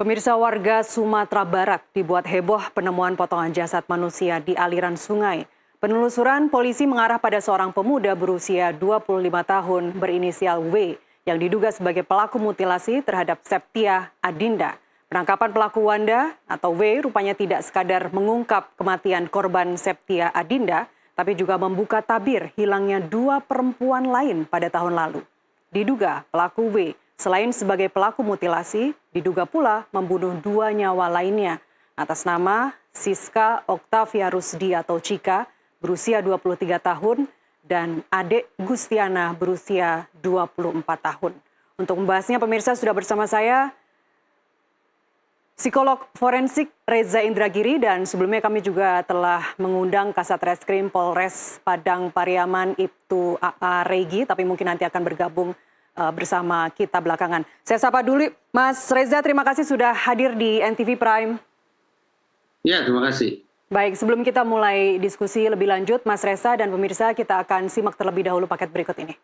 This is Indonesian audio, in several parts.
Pemirsa, warga Sumatera Barat dibuat heboh penemuan potongan jasad manusia di aliran sungai. Penelusuran polisi mengarah pada seorang pemuda berusia 25 tahun berinisial W yang diduga sebagai pelaku mutilasi terhadap Septia Adinda. Penangkapan pelaku Wanda atau W rupanya tidak sekadar mengungkap kematian korban Septia Adinda, tapi juga membuka tabir hilangnya dua perempuan lain pada tahun lalu. Diduga pelaku W selain sebagai pelaku mutilasi, diduga pula membunuh dua nyawa lainnya atas nama Siska Oktavia Rusdi atau Cika berusia 23 tahun dan adik Gustiana berusia 24 tahun. Untuk membahasnya pemirsa sudah bersama saya psikolog forensik Reza Indragiri, dan sebelumnya kami juga telah mengundang Kasat Reskrim Polres Padang Pariaman Ibtu A.A. Regi, tapi mungkin nanti akan bergabung bersama kita belakangan. Saya sapa dulu Mas Reza, terima kasih sudah hadir di NTV Prime. Ya, terima kasih. Baik, sebelum kita mulai diskusi lebih lanjut, Mas Reza dan pemirsa, kita akan simak terlebih dahulu paket berikut ini.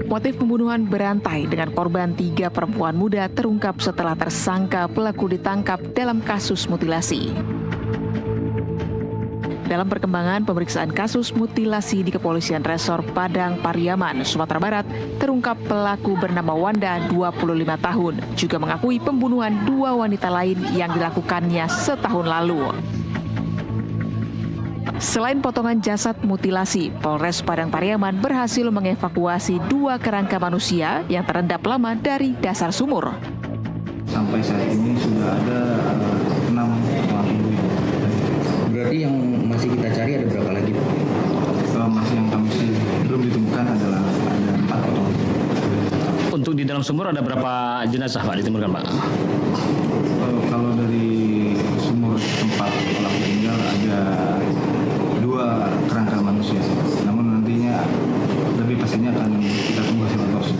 Motif pembunuhan berantai dengan korban 3 perempuan muda terungkap setelah tersangka pelaku ditangkap dalam kasus mutilasi. Dalam perkembangan pemeriksaan kasus mutilasi di Kepolisian Resor Padang Pariaman, Sumatera Barat, terungkap pelaku bernama Wanda, 25 tahun, juga mengakui pembunuhan 2 wanita lain yang dilakukannya setahun lalu. Selain potongan jasad mutilasi, Polres Padang Pariaman berhasil mengevakuasi 2 kerangka manusia yang terendap lama dari dasar sumur. Sampai saat ini sudah ada 6 pelaku. Berarti yang masih kita cari ada berapa lagi, Pak? Masih yang kami belum ditemukan adalah ada 4 orang. Untuk di dalam sumur ada berapa jenazah, Pak, ditemukan, Pak? Kalau dari sumur tempat pelaku tinggal ada 2 kerangka manusia. Namun nantinya lebih pastinya akan kita tunggu hasil otopsi.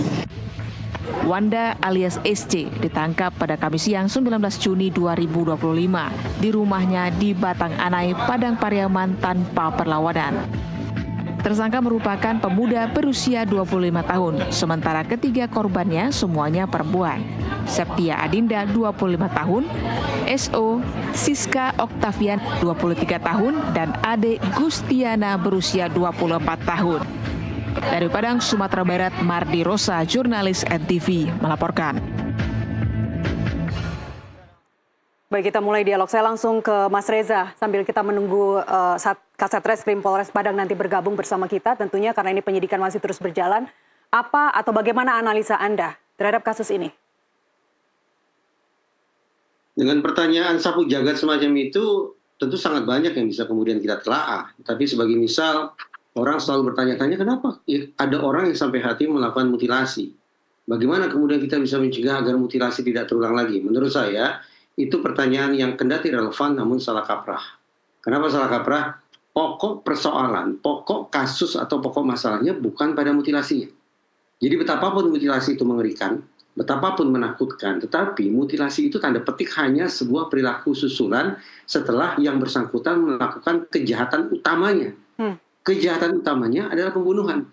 Wanda alias SC ditangkap pada Kamis siang 19 Juni 2025 di rumahnya di Batang Anai, Padang Pariaman tanpa perlawanan. Tersangka merupakan pemuda berusia 25 tahun, sementara ketiga korbannya semuanya perempuan. Septia Adinda 25 tahun, SO Siska Oktavian 23 tahun, dan adik Gustiana berusia 24 tahun. Dari Padang, Sumatera Barat, Mardi Rosa, jurnalis NTV melaporkan. Baik, kita mulai dialog. Saya langsung ke Mas Reza sambil kita menunggu Kasat Reskrim Polres Padang nanti bergabung bersama kita tentunya, karena ini penyidikan masih terus berjalan. Apa atau bagaimana analisa Anda terhadap kasus ini? Dengan pertanyaan sapu jagat semacam itu, tentu sangat banyak yang bisa kemudian kita telaah. Tapi sebagai misal, orang selalu bertanya-tanya kenapa ada orang yang sampai hati melakukan mutilasi. Bagaimana kemudian kita bisa mencegah agar mutilasi tidak terulang lagi? Menurut saya, itu pertanyaan yang kendati relevan namun salah kaprah. Kenapa salah kaprah? Pokok persoalan, pokok kasus atau pokok masalahnya bukan pada mutilasinya. Jadi betapapun mutilasi itu mengerikan, betapapun menakutkan, tetapi mutilasi itu tanda petik hanya sebuah perilaku susulan setelah yang bersangkutan melakukan kejahatan utamanya. Kejahatan utamanya adalah pembunuhan.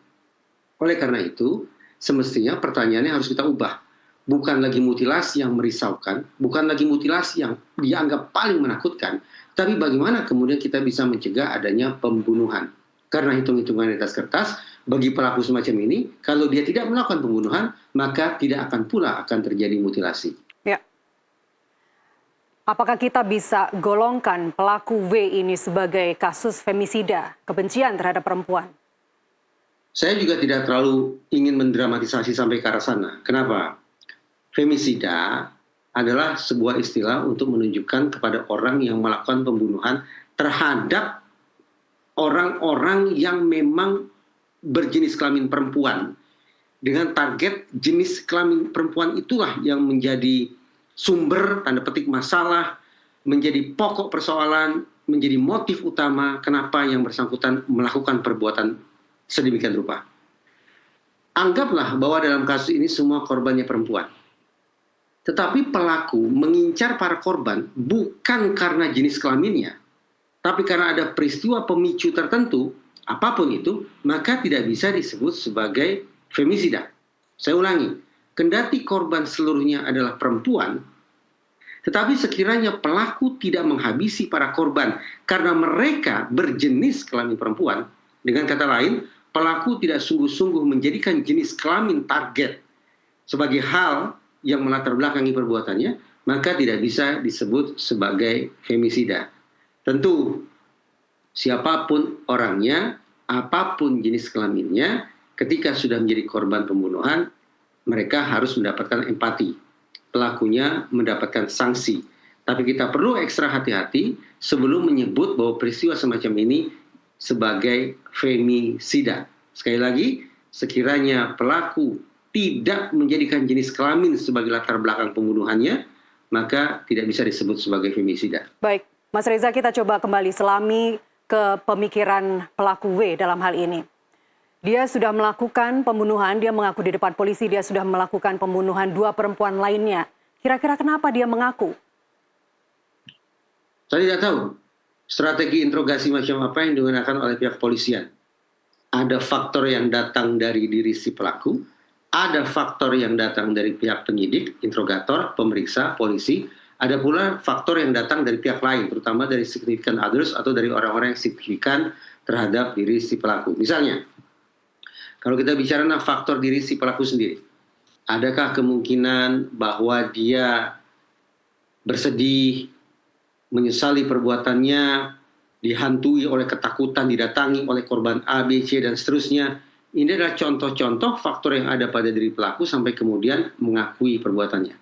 Oleh karena itu, semestinya pertanyaannya harus kita ubah. Bukan lagi mutilasi yang merisaukan, bukan lagi mutilasi yang dianggap paling menakutkan, tapi bagaimana kemudian kita bisa mencegah adanya pembunuhan. Karena hitung-hitungan di atas kertas, bagi pelaku semacam ini, kalau dia tidak melakukan pembunuhan, maka tidak akan pula akan terjadi mutilasi. Ya. Apakah kita bisa golongkan pelaku W ini sebagai kasus femisida, kebencian terhadap perempuan? Saya juga tidak terlalu ingin mendramatisasi sampai ke arah sana. Kenapa? Femisida adalah sebuah istilah untuk menunjukkan kepada orang yang melakukan pembunuhan terhadap orang-orang yang memang berjenis kelamin perempuan. Dengan target jenis kelamin perempuan itulah yang menjadi sumber, tanda petik, masalah, menjadi pokok persoalan, menjadi motif utama kenapa yang bersangkutan melakukan perbuatan sedemikian rupa. Anggaplah bahwa dalam kasus ini semua korbannya perempuan. Tetapi pelaku mengincar para korban bukan karena jenis kelaminnya, tapi karena ada peristiwa pemicu tertentu apapun itu, maka tidak bisa disebut sebagai femisida. Saya ulangi, kendati korban seluruhnya adalah perempuan, tetapi sekiranya pelaku tidak menghabisi para korban karena mereka berjenis kelamin perempuan, dengan kata lain, pelaku tidak sungguh-sungguh menjadikan jenis kelamin target sebagai hal yang melatar belakangi perbuatannya, maka tidak bisa disebut sebagai femisida. Tentu, siapapun orangnya, apapun jenis kelaminnya, ketika sudah menjadi korban pembunuhan, mereka harus mendapatkan empati. Pelakunya mendapatkan sanksi. Tapi kita perlu ekstra hati-hati sebelum menyebut bahwa peristiwa semacam ini sebagai femisida. Sekali lagi, sekiranya pelaku tidak menjadikan jenis kelamin sebagai latar belakang pembunuhannya, maka tidak bisa disebut sebagai femisida. Baik, Mas Reza, kita coba kembali selami ke pemikiran pelaku W dalam hal ini. Dia sudah melakukan pembunuhan, dia mengaku di depan polisi dia sudah melakukan pembunuhan 2 perempuan lainnya. Kira-kira kenapa dia mengaku? Saya tidak tahu strategi interogasi macam apa yang digunakan oleh pihak polisian. Ada faktor yang datang dari diri si pelaku, ada faktor yang datang dari pihak penyidik, interrogator, pemeriksa, polisi, ada pula faktor yang datang dari pihak lain, terutama dari significant others atau dari orang-orang yang signifikan terhadap diri si pelaku. Misalnya, kalau kita bicara tentang faktor diri si pelaku sendiri, adakah kemungkinan bahwa dia bersedih, menyesali perbuatannya, dihantui oleh ketakutan, didatangi oleh korban A, B, C, dan seterusnya. Ini adalah contoh-contoh faktor yang ada pada diri pelaku sampai kemudian mengakui perbuatannya.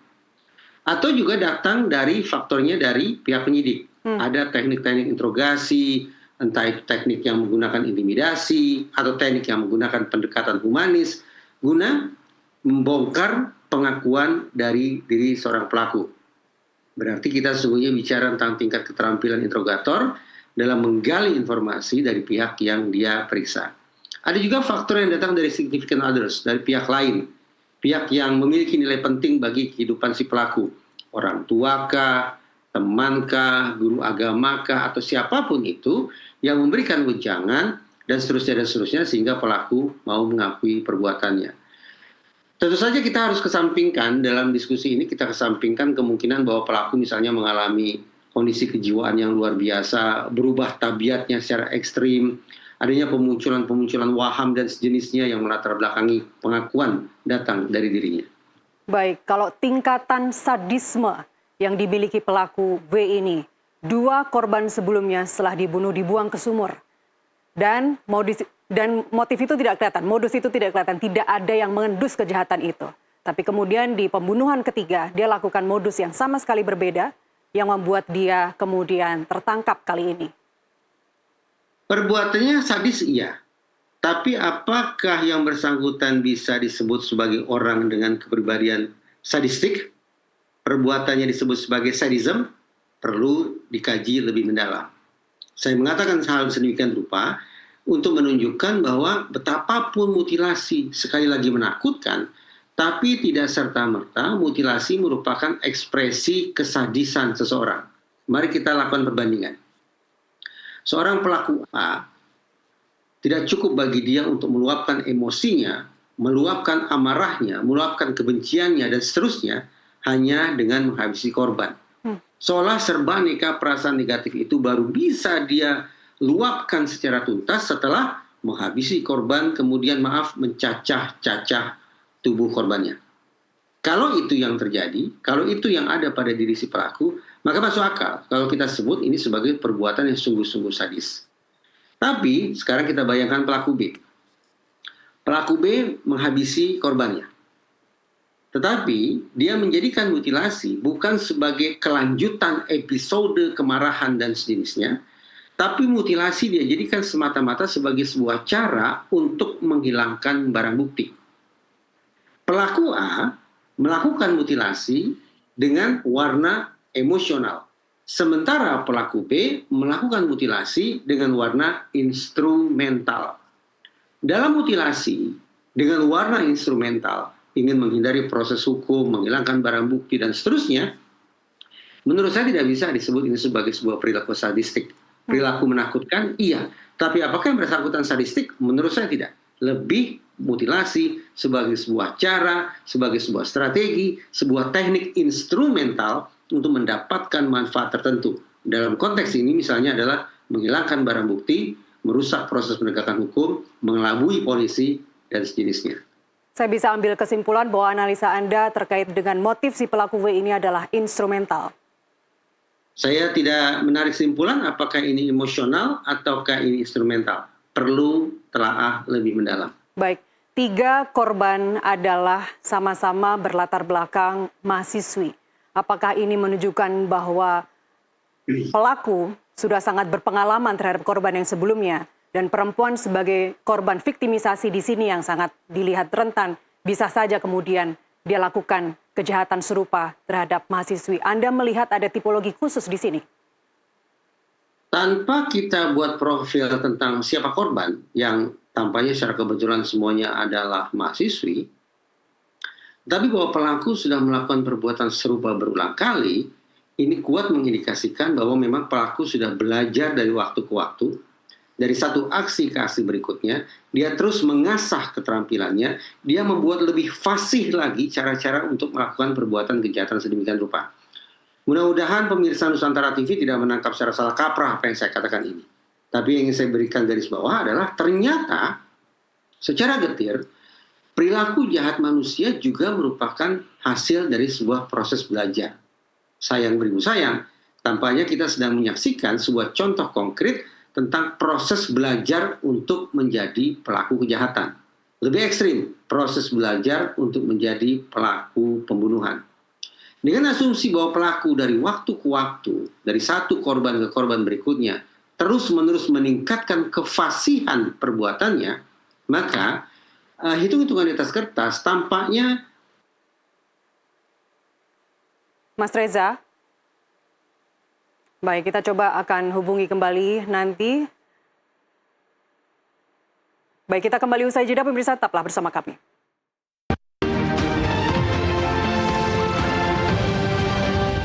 Atau juga datang dari faktornya dari pihak penyidik. Ada teknik-teknik interogasi, entah itu teknik yang menggunakan intimidasi, atau teknik yang menggunakan pendekatan humanis, guna membongkar pengakuan dari diri seorang pelaku. Berarti kita sesungguhnya bicara tentang tingkat keterampilan interrogator dalam menggali informasi dari pihak yang dia periksa. Ada juga faktor yang datang dari significant others, dari pihak lain. Pihak yang memiliki nilai penting bagi kehidupan si pelaku. Orang tuakah, temankah, guru agamakah, atau siapapun itu yang memberikan wejangan dan seterusnya sehingga pelaku mau mengakui perbuatannya. Tentu saja kita harus kesampingkan dalam diskusi ini, kita kesampingkan kemungkinan bahwa pelaku misalnya mengalami kondisi kejiwaan yang luar biasa, berubah tabiatnya secara ekstrim, adanya pemunculan waham dan sejenisnya yang melatar belakangi pengakuan datang dari dirinya. Baik, kalau tingkatan sadisme yang dimiliki pelaku W ini, 2 korban sebelumnya setelah dibunuh dibuang ke sumur. Dan motif itu tidak kelihatan, modus itu tidak kelihatan, tidak ada yang mengendus kejahatan itu. Tapi kemudian di pembunuhan ketiga, dia lakukan modus yang sama sekali berbeda, yang membuat dia kemudian tertangkap kali ini. Perbuatannya sadis iya, tapi apakah yang bersangkutan bisa disebut sebagai orang dengan kepribadian sadistik? Perbuatannya disebut sebagai sadism? Perlu dikaji lebih mendalam. Saya mengatakan hal sedemikian rupa untuk menunjukkan bahwa betapapun mutilasi sekali lagi menakutkan, tapi tidak serta-merta mutilasi merupakan ekspresi kesadisan seseorang. Mari kita lakukan perbandingan. Seorang pelaku A, tidak cukup bagi dia untuk meluapkan emosinya, meluapkan amarahnya, meluapkan kebenciannya, dan seterusnya, hanya dengan menghabisi korban. Seolah serba aneka perasaan negatif itu baru bisa dia luapkan secara tuntas setelah menghabisi korban, kemudian mencacah-cacah tubuh korbannya. Kalau itu yang terjadi, kalau itu yang ada pada diri si pelaku, maka masuk akal kalau kita sebut ini sebagai perbuatan yang sungguh-sungguh sadis. Tapi sekarang kita bayangkan pelaku B. Pelaku B menghabisi korbannya. Tetapi dia menjadikan mutilasi bukan sebagai kelanjutan episode kemarahan dan sejenisnya, tapi mutilasi dia jadikan semata-mata sebagai sebuah cara untuk menghilangkan barang bukti. Pelaku A melakukan mutilasi dengan warna emosional. Sementara pelaku B melakukan mutilasi dengan warna instrumental. Dalam mutilasi dengan warna instrumental, ingin menghindari proses hukum, menghilangkan barang bukti, dan seterusnya, menurut saya tidak bisa disebut ini sebagai sebuah perilaku sadistik. Perilaku menakutkan, iya. Tapi apakah yang bersangkutan sadistik? Menurut saya tidak. Lebih mutilasi sebagai sebuah cara, sebagai sebuah strategi, sebuah teknik instrumental untuk mendapatkan manfaat tertentu. Dalam konteks ini misalnya adalah menghilangkan barang bukti, merusak proses penegakan hukum, mengelabui polisi, dan sejenisnya. Saya bisa ambil kesimpulan bahwa analisa Anda terkait dengan motif si pelaku W ini adalah instrumental. Saya tidak menarik kesimpulan apakah ini emosional ataukah ini instrumental. Perlu telaah lebih mendalam. Baik, 3 korban adalah sama-sama berlatar belakang mahasiswi. Apakah ini menunjukkan bahwa pelaku sudah sangat berpengalaman terhadap korban yang sebelumnya, dan perempuan sebagai korban viktimisasi di sini yang sangat dilihat rentan, bisa saja kemudian dia lakukan kejahatan serupa terhadap mahasiswi. Anda melihat ada tipologi khusus di sini? Tanpa kita buat profil tentang siapa korban, yang tampaknya secara kebetulan semuanya adalah mahasiswi, tapi bahwa pelaku sudah melakukan perbuatan serupa berulang kali, ini kuat mengindikasikan bahwa memang pelaku sudah belajar dari waktu ke waktu, dari satu aksi ke aksi berikutnya, dia terus mengasah keterampilannya, dia membuat lebih fasih lagi cara-cara untuk melakukan perbuatan kejahatan sedemikian rupa. Mudah-mudahan pemirsa Nusantara TV tidak menangkap secara salah kaprah apa yang saya katakan ini. Tapi yang ingin saya berikan garis bawah adalah ternyata secara getir, perilaku jahat manusia juga merupakan hasil dari sebuah proses belajar. Sayang beribu sayang, tampaknya kita sedang menyaksikan sebuah contoh konkret tentang proses belajar untuk menjadi pelaku kejahatan. Lebih ekstrim, proses belajar untuk menjadi pelaku pembunuhan. Dengan asumsi bahwa pelaku dari waktu ke waktu, dari satu korban ke korban berikutnya, terus-menerus meningkatkan kefasihan perbuatannya, maka hitung-hitungan di atas kertas tampaknya. Mas Reza? Baik, kita coba akan hubungi kembali nanti. Baik, kita kembali usai jeda, pemirsa, tetaplah bersama kami.